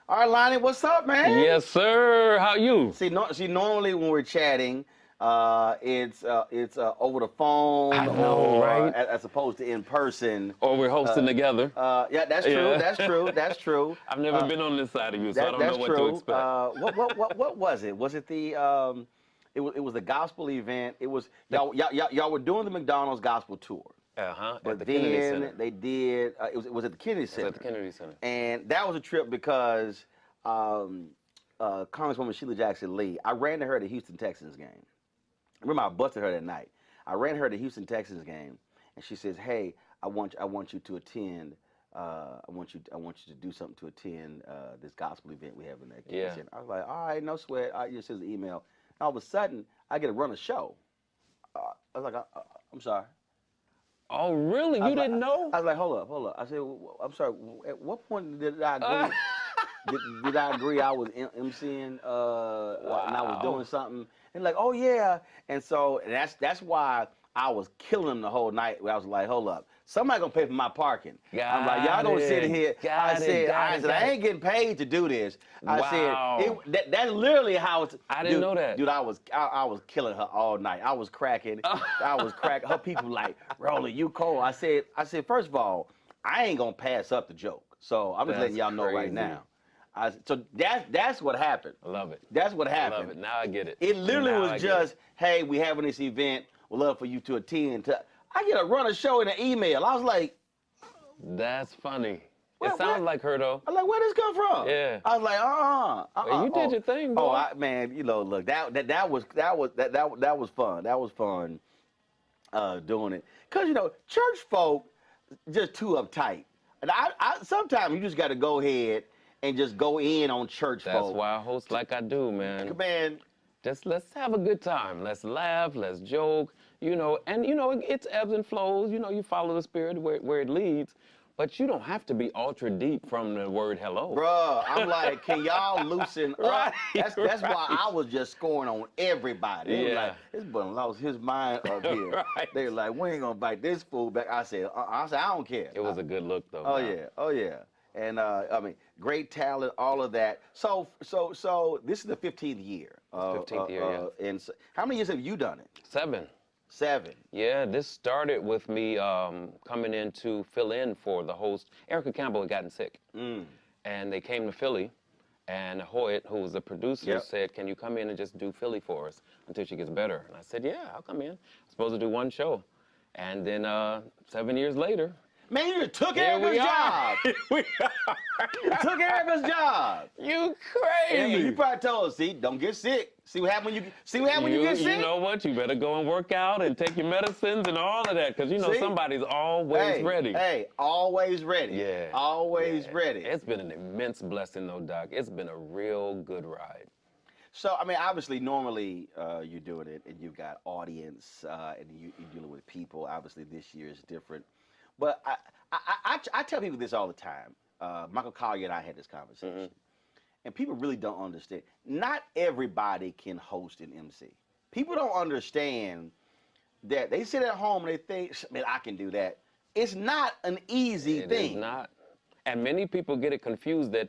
All right, Lonnie, what's up, man? Yes, sir. How you? See, normally when we're chatting, it's over the phone I know, or right? as opposed to in person. Or we're hosting together. Yeah, that's true. Yeah. That's true. That's true. I've never been on this side of you, so I don't know That's what to true. expect. What was it? Was it the it was the gospel event? It was y'all were doing the McDonald's gospel tour. At But the Kennedy then Center. they did. It was at the Kennedy It was Center. at the Kennedy Center. And that was a trip because Congresswoman Sheila Jackson Lee. I ran to her at the Houston Texans game. I remember I busted her that night. I ran her at the Houston Texans game, and she says, "Hey, I want you to attend. I want you to do something to attend this gospel event we have in that." Yeah. I was like, "All right, no sweat." I just sends an email. And all of a sudden, I get to run a show. I was like, "I'm sorry." Oh, really? You didn't know? I was like, hold up. I said, I'm sorry. At what point did I agree? Did I agree I was emceeing and I was doing something? And like, oh yeah. And so that's why I was killing them the whole night. I was like, hold up. Somebody gonna pay for my parking. I'm like, y'all gonna sit here. I said, I ain't getting paid to do this. I said, that's literally how it's. I didn't know that. Dude, I was killing her all night. I was cracking. I was cracking. Her people like, Rolly, you cold. I said, first of all, I ain't gonna pass up the joke. So I'm just letting y'all know right now. So that's what happened. I love it. That's what happened. I love it. Now I get it. It literally was just, hey, we having this event. We'd love for you to attend. I get to run a show in an email. I was like, that's funny. It sounds like her though. I'm like, where this come from? Yeah. I was like, Well, you did your thing, boy. Oh, man, look, that was fun. That was fun doing it. Cause church folk just too uptight. And I sometimes you just got to go ahead and just go in on church folk. That's why I host like I do, man. Man, just let's have a good time. Let's laugh. Let's joke. And it's ebbs and flows. You follow the spirit where it leads. But you don't have to be ultra deep from the word hello. Bruh, I'm like, can y'all loosen up? Right, That's why I was just scoring on everybody. They were like, this boy lost his mind up here. Right. They were like, we ain't gonna bite this fool back. I said, I don't care. It was a good look though. Oh yeah. And I mean, great talent, all of that. So this is the 15th year. 15th year, yeah. And so, how many years have you done it? 7. 7. Yeah, this started with me coming in to fill in for the host. Erica Campbell had gotten sick. And they came to Philly, and Hoyt, who was the producer, said, can you come in and just do Philly for us until she gets better? And I said, yeah, I'll come in. I'm supposed to do one show. And then 7 years later, man, you just took Erica's job. We You took Erica's job. You crazy. You probably told us, see, don't get sick. See what happens when you get sick? You know what? You better go and work out and take your medicines and all of that, because somebody's always ready. Hey, always ready. Yeah. Always ready. It's been an immense blessing, though, Doc. It's been a real good ride. So, I mean, obviously, normally you're doing it and you've got audience and you're dealing with people. Obviously, this year is different. But I tell people this all the time. Michael Collier and I had this conversation. And people really don't understand. Not everybody can host an MC. People don't understand that they sit at home and they think, man, I can do that. It's not an easy thing. It is not. And many people get it confused that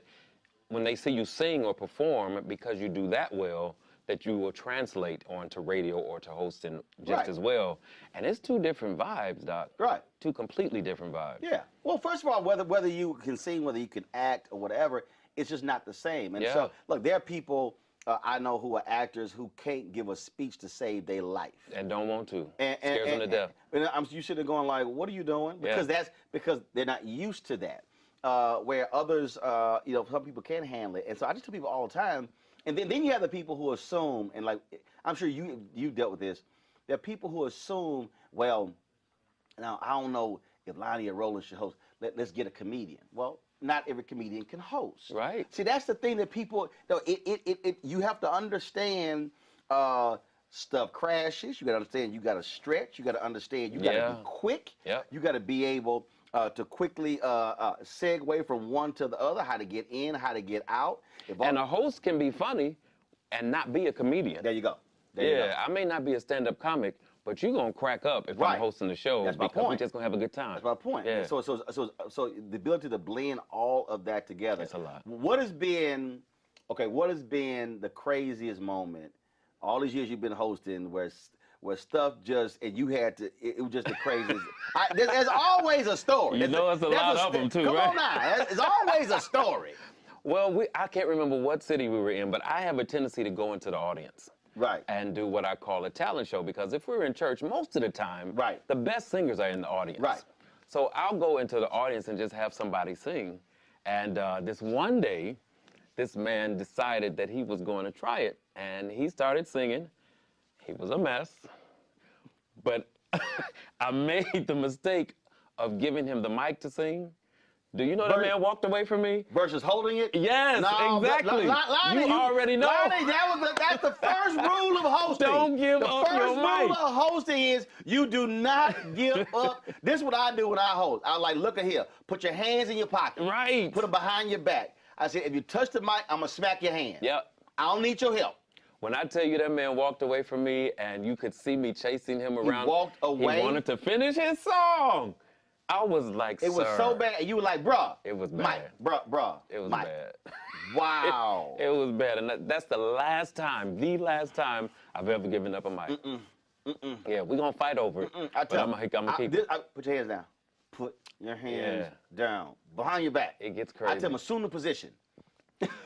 when they see you sing or perform, because you do that well, that you will translate onto radio or to hosting just as well. And it's 2 different vibes, Doc. Right. 2 completely different vibes. Yeah. Well, first of all, whether you can sing, whether you can act or whatever, it's just not the same. And so, look, there are people I know who are actors who can't give a speech to save their life. And don't want to. Scares them to death. And you should have gone like, what are you doing? Because because they're not used to that. Where others, some people can handle it. And so I just tell people all the time, and then you have the people who assume, and like, I'm sure you dealt with this, there are people who assume, well, now I don't know if Lonnie or Roland should host, let's get a comedian. Well, not every comedian can host. Right. See, that's the thing that people, you have to understand stuff crashes, you got to understand you got to stretch, you got to understand you got to be quick, you got to be able to quickly segue from one to the other, how to get in, how to get out. And a host can be funny and not be a comedian. There you go. I may not be a stand-up comic, but you're going to crack up if Right. I'm hosting the show That's my because we're point. just going to have a good time. That's my point. Yeah. So the ability to blend all of that together. It's a lot. What has been the craziest moment all these years you've been hosting where stuff just, and you had to, it was just the craziest. There's always a story. You know, it's a lot of them too, Come right? on now. There's always a story. Well, I can't remember what city we were in, but I have a tendency to go into the audience. Right. And do what I call a talent show, because if we're in church, most of the time, right, the best singers are in the audience. Right. So I'll go into the audience and just have somebody sing. And this one day, this man decided that he was going to try it, and he started singing. He was a mess, but I made the mistake of giving him the mic to sing. Do you know that man walked away from me? Versus holding it? Yes, no, exactly. Lonnie, you already know. Lonnie, that's the first rule of hosting. Don't give up your mic. The first rule of hosting is you do not give up. This is what I do when I host. I like, look at here. Put your hands in your pocket. Right. Put them behind your back. I said, if you touch the mic, I'm going to smack your hand. Yep. I don't need your help. When I tell you that man walked away from me and you could see me chasing him around. He walked away? He wanted to finish his song. I was like, it was so bad. And you were like, bruh. It was bad. Mike, bruh. It was Mike. bad. Wow. It was bad. And that's the last time I've ever given up a mic. Yeah, we're going to fight over it. I tell I'm going to keep it. Put your hands down. Put your hands down. Behind your back. It gets crazy. I tell them, assume the position.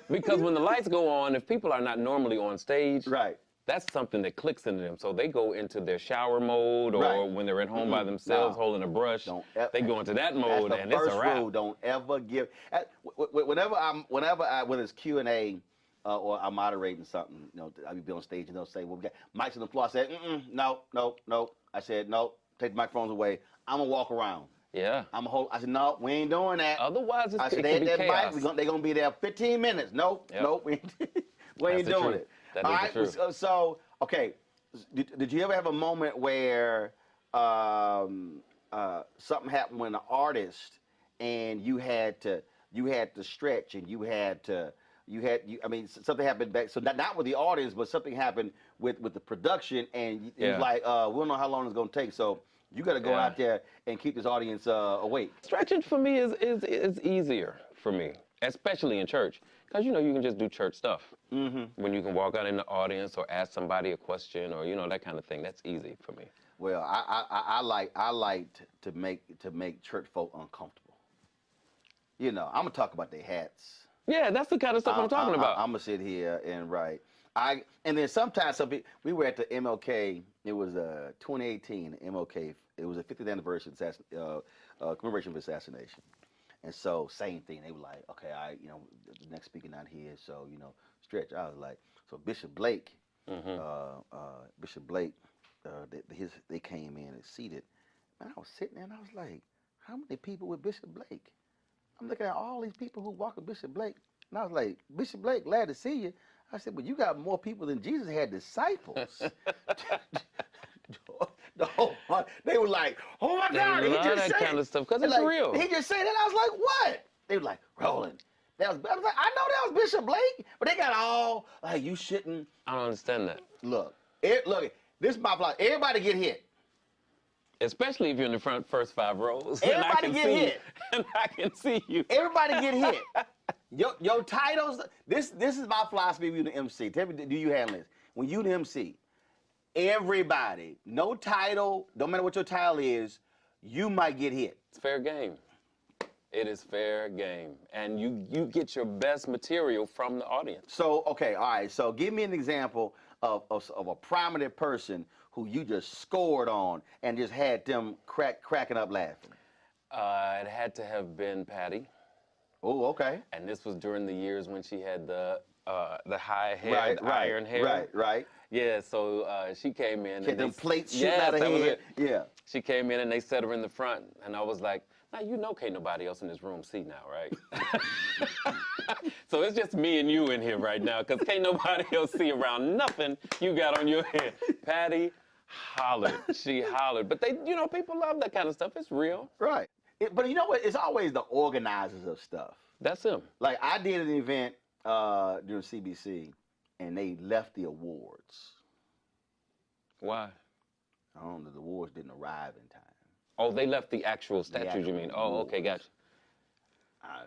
Because when the lights go on, if people are not normally on stage, right, that's something that clicks into them. So they go into their shower mode, or when they're at home by themselves holding a brush, they go into that mode, and it's a wrap. Rule, don't ever give. Whether it's Q&A or I'm moderating something, you know, I'll be on stage and they'll say, well, we got mics on the floor. I said, no. I said, no, take the microphones away. I'm gonna walk around. Yeah. I said, no, we ain't doing that. Otherwise, I said, they that chaos. They're gonna be there 15 minutes. Nope, we ain't doing it. That is the truth. So, okay, did you ever have a moment where something happened when an artist and you had to stretch and something happened back, so not with the audience, but something happened with the production, and it was like, we don't know how long it's gonna take, so you got to go out there and keep this audience awake. Stretching for me is easier for me, especially in church, because you know you can just do church stuff. When you can walk out in the audience or ask somebody a question or that kind of thing, that's easy for me. Well, I like to make church folk uncomfortable. You know, I'm gonna talk about their hats. Yeah, that's the kind of stuff I'm talking about. I'm gonna sit here and write. And then sometimes we were at the MLK. It was 2018 MLK. It was a 50th anniversary commemoration of assassination. And so same thing. They were like, okay, the next speaker not here, so stretch. I was like, so Bishop Blake, they came in and seated. And I was sitting there and I was like, how many people with Bishop Blake? I'm looking at all these people who walk with Bishop Blake, and I was like, Bishop Blake, glad to see you. I said, but you got more people than Jesus had disciples. They were like, oh my God, he just said kind of stuff, because it's real. He just said that. I was like, what? They were like, Roland. I was like, I know that was Bishop Blake, but they got all like, you shouldn't. I don't understand that. Look, this is my plot. Everybody get hit. Especially if you're in the first 5 rows. Everybody get hit. And I can see you. Everybody get hit. Your titles, this is my philosophy when you the MC. Tell me, do you handle this? When you the MC, everybody, no title, don't matter what your title is, you might get hit. It's fair game. It is fair game. And you get your best material from the audience. So, okay, all right. So give me an example of a prominent person who you just scored on and just had them cracking up laughing. It had to have been Patty. Oh, okay. And this was during the years when she had the high hair, iron hair. Right. Yeah, so she came in. She had them plates shooting out of her head. Yeah. She came in and they set her in the front, and I was like, now can't nobody else in this room see now, right? So it's just me and you in here right now, because can't nobody else see around nothing you got on your head. Patty hollered. She hollered. But people love that kind of stuff. It's real. Right. But you know what? It's always the organizers of stuff. That's them. Like, I did an event during CBC, and they left the awards. Why? I don't know, the awards didn't arrive in time. Oh, they left the actual The statues, actual you mean? Oh, okay, awards. gotcha.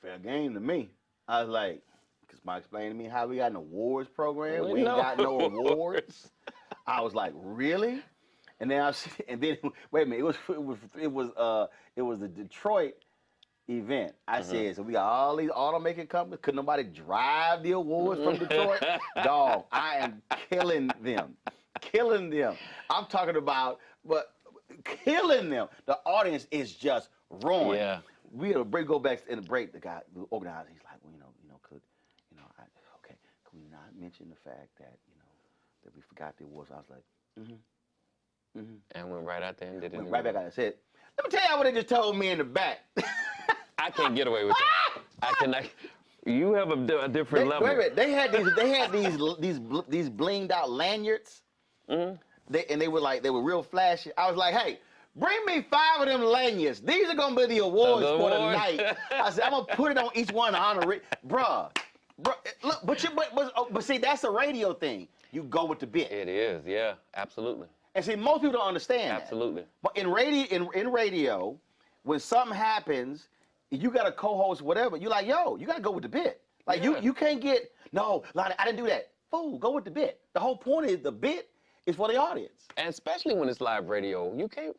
Fair game to me. I was like, because Mike explained to me how we got an awards program. Well, We ain't no. got no awards. I was like, really? And then wait a minute. It was the Detroit event. I said, so we got all these automaker companies. Could nobody drive the awards from Detroit? Dog, I am killing them. Killing them. I'm talking about, but killing them. The audience is just ruined. Yeah. We had a break, go back in the break. The guy, the organizer, he's like, well, could we not mention the fact that, that we forgot the awards? I was like, And went right out there and did it. went right back out and said, let me tell y'all what they just told me in the back. I can't get away with that. I cannot. You have a different level. Wait a minute. They had these blinged out lanyards. They were real flashy. I was like, hey, bring me 5 of them lanyards. These are gonna be the awards for the night. I said, I'm gonna put it on each one to honor it, bruh. Look, but see, that's a radio thing. You go with the bit. It is, yeah, absolutely. And see, most people don't understand Absolutely. that. But in radio, when something happens, you got a co-host, whatever, you're like, yo, you gotta go with the bit. Like you can't get, no, Lonnie, I didn't do that. Fool, go with the bit. The whole point is the bit is for the audience. And especially when it's live radio, you can't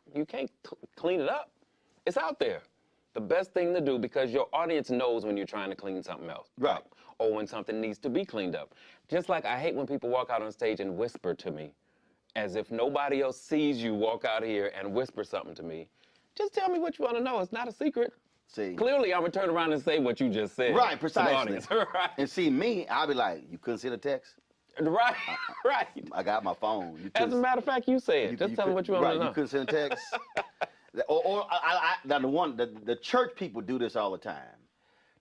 clean it up. It's out there. The best thing to do, because your audience knows when you're trying to clean something else up, or when something needs to be cleaned up. Just like I hate when people walk out on stage and whisper to me, as if nobody else sees you walk out here and whisper something to me. Just tell me what you want to know. It's not a secret. See. Clearly, I'm going to turn around and say what you just said. Right, precisely. To the audience. Right. And see me, I'll be like, you couldn't send a text? Right, right. I got my phone. As a matter of fact, you say it. Just tell me what you want to know. You couldn't send a text? Now the church people do this all the time.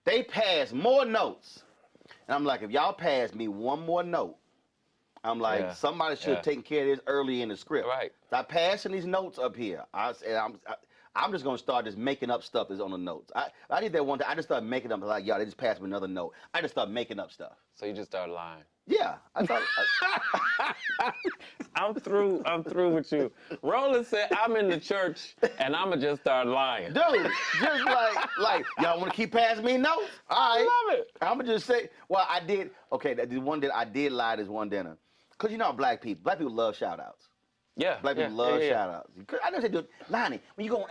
They pass more notes. And I'm like, if y'all pass me one more note, I'm like, somebody should have taken care of this early in the script. Right. Stop passing these notes up here. I'm just gonna start just making up stuff that's on the notes. I did that one time. I just started making up like, y'all, they just passed me another note. I just started making up stuff. So you just started lying. Yeah, I thought. I'm through with you. Roland said, I'm in the church and I'ma just start lying. Dude, just like y'all want to keep passing me notes? All right. I love it. I'ma just say, well, I did. Okay, the one that I did lie this one dinner, cause you know black people love shout outs. Yeah. Black people love shout outs. I know they do. Lonnie, when you go,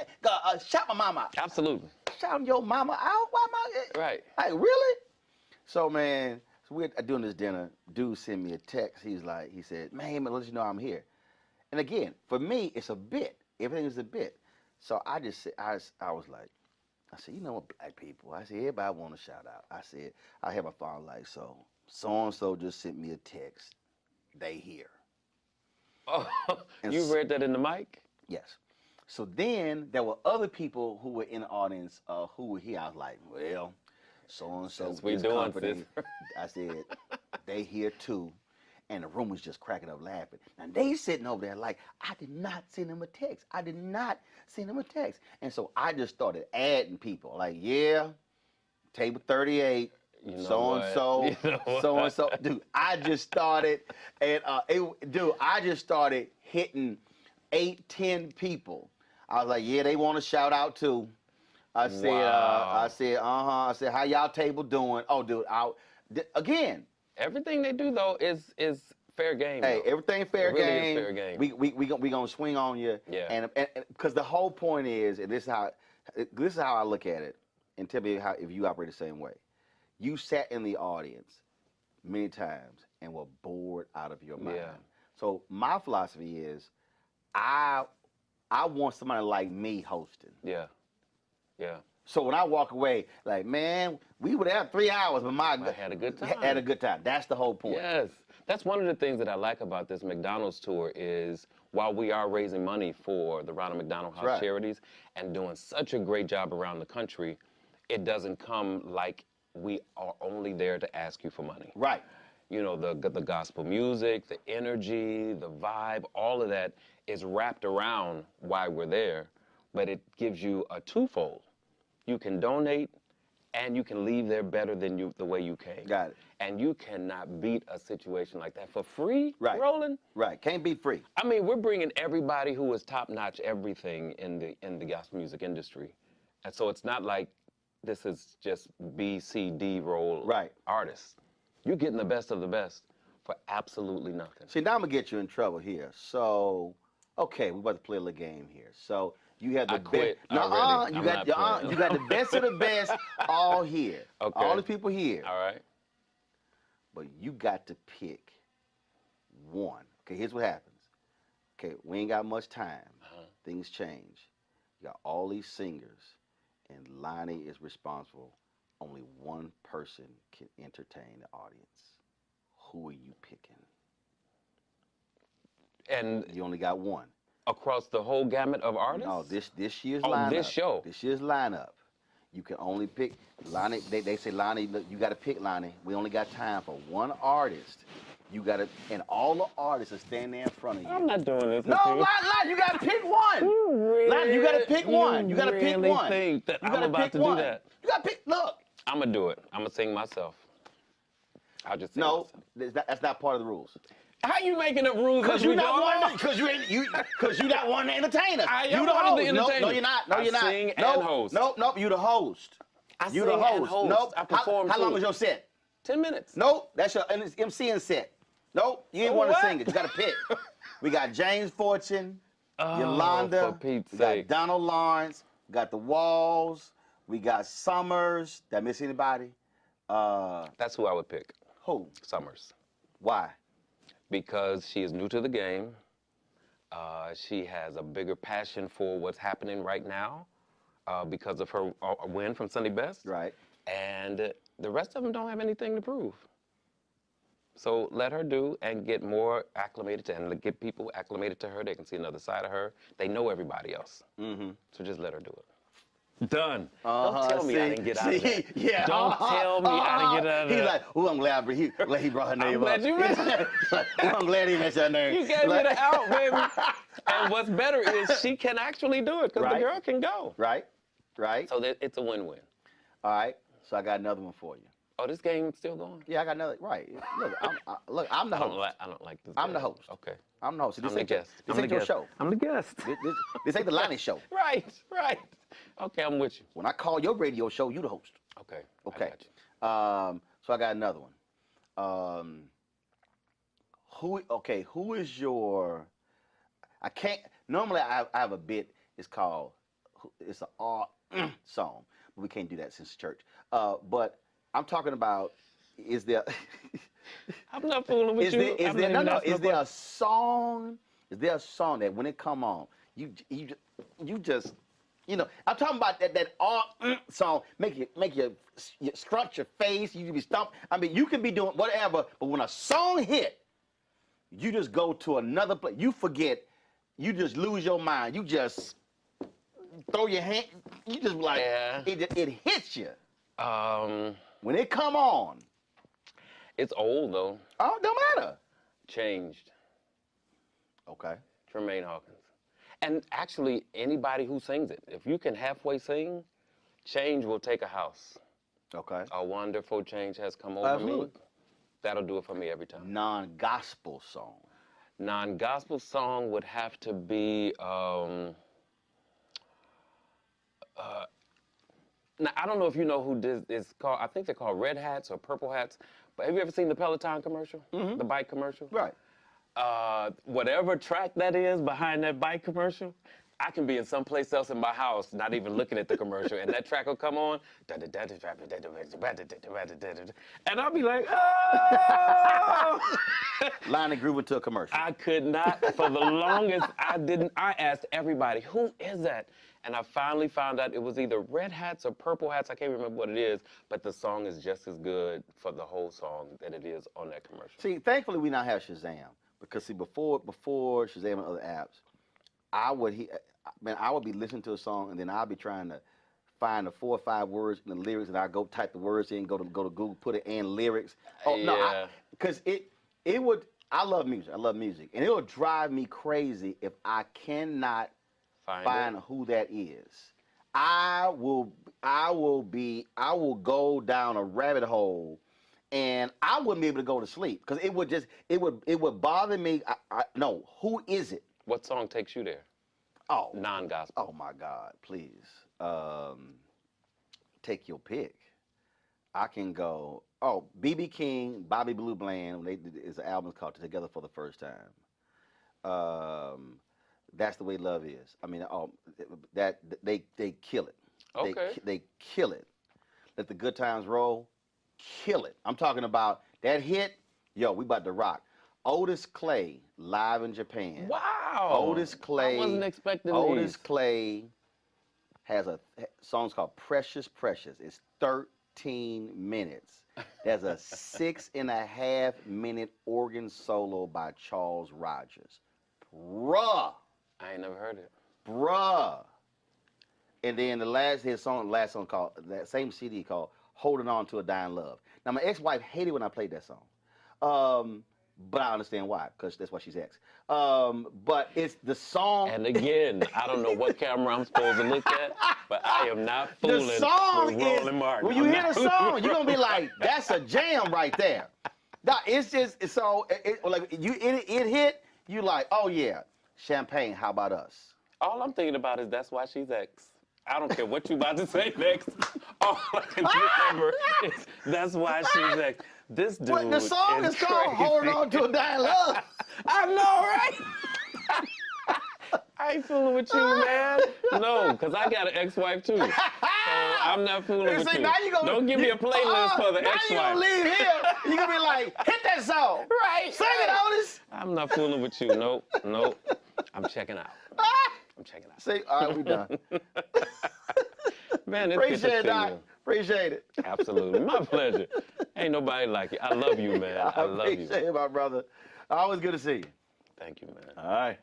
shout my mama out. Absolutely. Shout your mama out? Why am I? Right. Like, really? So, man, we're doing this dinner. Dude sent me a text. He said, man, let you know I'm here. And again, for me, it's a bit. Everything is a bit. So I just said, I was like, you know what, black people. I said, everybody want to shout out. I said, I have my phone like, so-and-so just sent me a text. They here. Oh, you read that in the mic? Yes. So then there were other people who were in the audience who were here. I was like, well, so-and-so. We doing this. I said, they here too. And the room was just cracking up laughing. Now they sitting over there like, I did not send him a text. I did not send him a text. And so I just started adding people. Like, yeah, table 38. You know so-and-so, what? You know what? so-and-so. Dude, I just started, and I just started hitting 8, 10 people. I was like, yeah, they want to shout out too. I said, I said, how y'all table doing? Oh, dude, again. Everything they do though is fair game. Hey, though. everything fair really game. Is fair game. We gonna swing on you. Yeah. And because the whole point is, and this is how I look at it, and tell me if you operate the same way. You sat in the audience many times and were bored out of your mind. Yeah. So my philosophy is, I want somebody like me hosting. Yeah. Yeah. So when I walk away, like, man, we would have 3 hours, but I had a good time. Had a good time. That's the whole point. Yes. That's one of the things that I like about this McDonald's tour is while we are raising money for the Ronald McDonald House Charities and doing such a great job around the country, it doesn't come like we are only there to ask you for money. Right. You know, the gospel music, the energy, the vibe, all of that is wrapped around why we're there, but it gives you a twofold. You can donate and you can leave there better than the way you came. Got it. And you cannot beat a situation like that for free, Right. Roland. Right. Can't beat free. I mean, we're bringing everybody who is top-notch everything in the gospel music industry, and so it's not like this is just B, C, D roll artists. You're getting the best of the best for absolutely nothing. See, now I'm gonna get you in trouble here. So, okay, we're about to play a little game here. So you have the quit best. already. You got you got the best of the best all here. Okay. All the people here. All right. But you got to pick one. Okay, here's what happens. Okay, we ain't got much time. Things change. You got all these singers, and Lonnie is responsible. Only one person can entertain the audience. Who are you picking? And you only got one. Across the whole gamut of artists? No, this year's lineup. This show. This year's lineup. You can only pick Lonnie. They say, Lonnie, look, you got to pick Lonnie. We only got time for one artist. You got to, and all the artists are standing there in front of you. I'm not doing this. No, Lonnie, you got to pick one. Lonnie, you got to pick one. You got to pick one. Think that I'm about to do that? You got to pick. Look. I'm gonna do it. I'm gonna sing myself. I'll just sing No, myself. that's not part of the rules. How you making up rules? Because you're not one. Because you not one to entertain us. I am you the one host. of the entertainers. No, you're not. No, you're not. I sing no, and host. Nope. You the host. I You sing the host. and host. Nope. I perform How too. long was your set? 10 minutes. Nope. That's your MCing set. Nope. You ain't want to sing it. You got to pick. We got James Fortune, Yolanda, for Pete's we sake. got Donald Lawrence, we got the Walls, we got Summers. Did I miss anybody? That's who I would pick. Who? Summers. Why? Because she is new to the game. She has a bigger passion for what's happening right now because of her win from Sunday Best. Right. And the rest of them don't have anything to prove. So let her do and get more acclimated to, and get people acclimated to her. They can see another side of her. They know everybody else. Mm-hmm. So just let her do it. Done. Don't tell me I didn't get out of that. Yeah. Don't tell me I didn't get out of that. He's like, oh, I'm glad he brought her name I'm glad up. you mentioned it. I'm glad he mentioned her name. You gave me the out, baby. And what's better is she can actually do it because the girl can go. Right. So that it's a win-win. All right. So I got another one for you. Oh, this game's still going? Yeah, I got another. Right. Look, I'm the host. I don't like this. I'm the host. Okay. I'm the host. This I'm the ain't guest. This ain't your show. I'm the guest. This ain't the Lonnie show. Right. Okay, I'm with you. When I call your radio show, you the host. Okay. Okay. I got you. So I got another one. Who is your? I can't. Normally, I have a bit. It's called. It's an song, but we can't do that since church. But I'm talking about. Is there? I'm not fooling with you. Is there a song? Is there a song that when it come on, you just. You know, I'm talking about that song. Make you scrunch your face. You be stumped. I mean, you can be doing whatever, but when a song hit, you just go to another place. You forget. You just lose your mind. You just throw your hand. You just like it hits you. When it come on. It's old though. Oh, don't matter. Changed. Okay. Tremaine Hawkins. And actually, anybody who sings it, if you can halfway sing, change will take a house. Okay. A wonderful change has come over me. That'll do it for me every time. Non-gospel song. Non-gospel song would have to be, now, I don't know if you know who this is called. I think they're called Red Hats or Purple Hats. But have you ever seen the Peloton commercial? Mm-hmm. The bike commercial? Right. Whatever track that is behind that bike commercial, I can be in someplace else in my house, not even looking at the commercial, and that track will come on, and I'll be like, oh! Lonnie grew into a commercial. I could not, for the longest, I asked everybody, who is that? And I finally found out it was either Red Hats or Purple Hats. I can't remember what it is, but the song is just as good for the whole song that it is on that commercial. See, thankfully we now have Shazam. Because see, before Shazam and other apps, I would be listening to a song and then I'll be trying to find the 4 or 5 words in the lyrics, and I go type the words in, go to Google, put it in lyrics. Oh no, because it would. I love music, and it will drive me crazy if I cannot find who that is. I will go down a rabbit hole, and I wouldn't be able to go to sleep because it would bother me. No, who is it? What song takes you there? Oh, Non-gospel. oh my God, please, take your pick. I can go. Oh, B.B. King, Bobby Blue Bland. Is an album called "Together for the First Time." That's the way love is. I mean, that they kill it. Okay. They kill it. Let the good times roll. Kill it. I'm talking about that hit. Yo, we about to rock. Otis Clay live in Japan. Wow. Otis Clay. I wasn't expecting Otis these. Clay has a song's called Precious Precious. It's 13 minutes. There's a 6.5 minute organ solo by Charles Rogers. Bruh. I ain't never heard it. Bruh. And then last song called, that same CD called Holding On to a Dying Love. Now, my ex-wife hated when I played that song. But I understand why, because that's why she's ex. But it's the song. And again, I don't know what camera I'm supposed to look at, but I am not fooling the song with Roland Martin. When you hear the song, you're going to be like, that's a jam right there. Now, it's just, so, it hit, you like, oh yeah, Champagne, how about us? All I'm thinking about is that's why she's ex. I don't care what you about to say next. All I can remember is that's why she's ex. This dude But the song is called crazy. Holding On to a Dying Love. I know, right? I ain't fooling with you, man. No, because I got an ex-wife too. So I'm not fooling with you. Now Don't give me a playlist for the now ex-wife. Now you're going to leave here. You're going to be like, hit that song. Right. Sing it, Otis. I'm not fooling with you. Nope. I'm checking out. I'm checking out. See, all right, we done. Man, it's good to Appreciate it, see Doc. you. Appreciate it. Absolutely. My pleasure. Ain't nobody like you. I love you, man. I love you. Appreciate it, my brother. Always good to see you. Thank you, man. All right.